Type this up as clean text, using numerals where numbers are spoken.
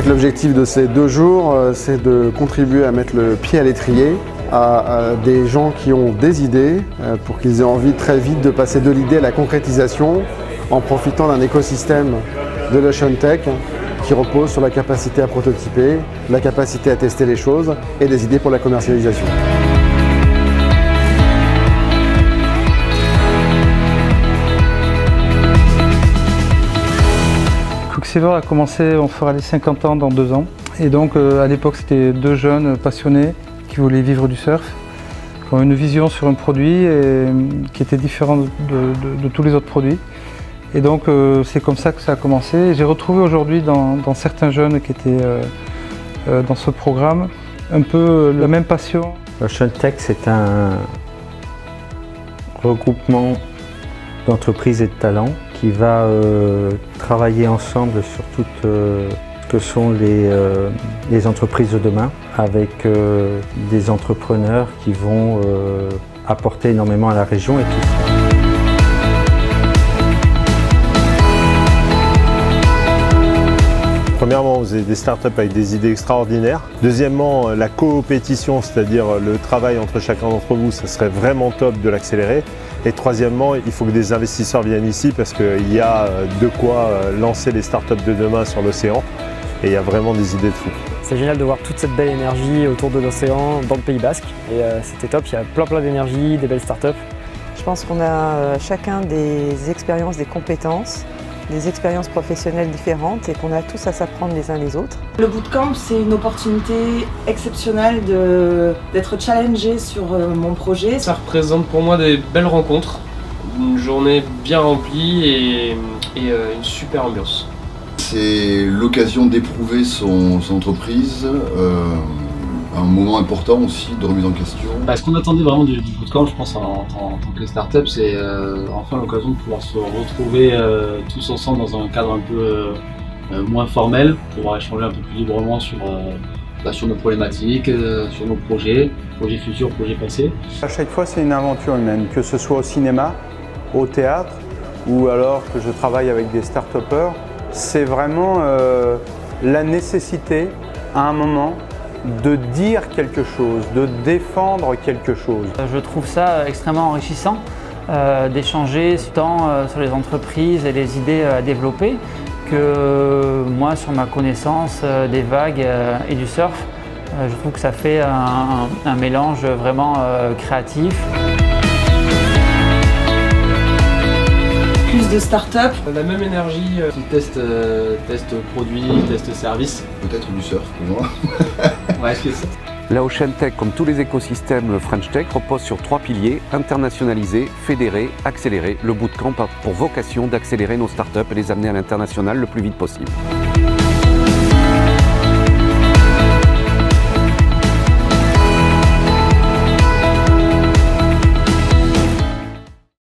fait, l'objectif de ces 2 jours, c'est de contribuer à mettre le pied à l'étrier à des gens qui ont des idées pour qu'ils aient envie très vite de passer de l'idée à la concrétisation en profitant d'un écosystème de l'OceanTech qui repose sur la capacité à prototyper, la capacité à tester les choses et des idées pour la commercialisation. Quicksilver a commencé, on fera les 50 ans dans 2 ans. Et donc à l'époque c'était 2 jeunes passionnés qui voulaient vivre du surf, qui ont une vision sur un produit qui était différent de tous les autres produits. Et donc c'est comme ça que ça a commencé. J'ai retrouvé aujourd'hui dans certains jeunes qui étaient dans ce programme un peu la même passion. l'OceanTech, c'est un regroupement d'entreprises et de talents qui va travailler ensemble sur toutes ce que sont les entreprises de demain, avec des entrepreneurs qui vont apporter énormément à la région et tout ça. Premièrement, vous avez des startups avec des idées extraordinaires. Deuxièmement, la coopétition, c'est-à-dire le travail entre chacun d'entre vous, ça serait vraiment top de l'accélérer. Et troisièmement, il faut que des investisseurs viennent ici parce qu'il y a de quoi lancer les startups de demain sur l'océan. Et il y a vraiment des idées de fou. C'est génial de voir toute cette belle énergie autour de l'océan dans le Pays Basque. Et c'était top, il y a plein d'énergie, des belles startups. Je pense qu'on a chacun des expériences, des compétences, des expériences professionnelles différentes et qu'on a tous à s'apprendre les uns les autres. Le bootcamp, c'est une opportunité exceptionnelle d'être challengé sur mon projet. Ça représente pour moi des belles rencontres, une journée bien remplie et une super ambiance. C'est l'occasion d'éprouver son entreprise, un moment important aussi de remise en question. Ce qu'on attendait vraiment du bootcamp, je pense, en tant que start-up, c'est enfin l'occasion de pouvoir se retrouver tous ensemble dans un cadre un peu moins formel, pouvoir échanger un peu plus librement sur nos problématiques, sur nos projets futurs, projets passés. À chaque fois, c'est une aventure humaine, que ce soit au cinéma, au théâtre ou alors que je travaille avec des start-upers. C'est vraiment la nécessité, à un moment, de dire quelque chose, de défendre quelque chose. Je trouve ça extrêmement enrichissant d'échanger tant sur les entreprises et les idées à développer que moi sur ma connaissance des vagues et du surf. Je trouve que ça fait un mélange vraiment créatif. Plus de start-up. La même énergie qui teste produits, teste services. Peut-être du surf pour moi. Ouais, c'est ça. La OceanTech, comme tous les écosystèmes French Tech, repose sur 3 piliers: internationaliser, fédérer, accélérer. Le bootcamp a pour vocation d'accélérer nos startups et les amener à l'international le plus vite possible.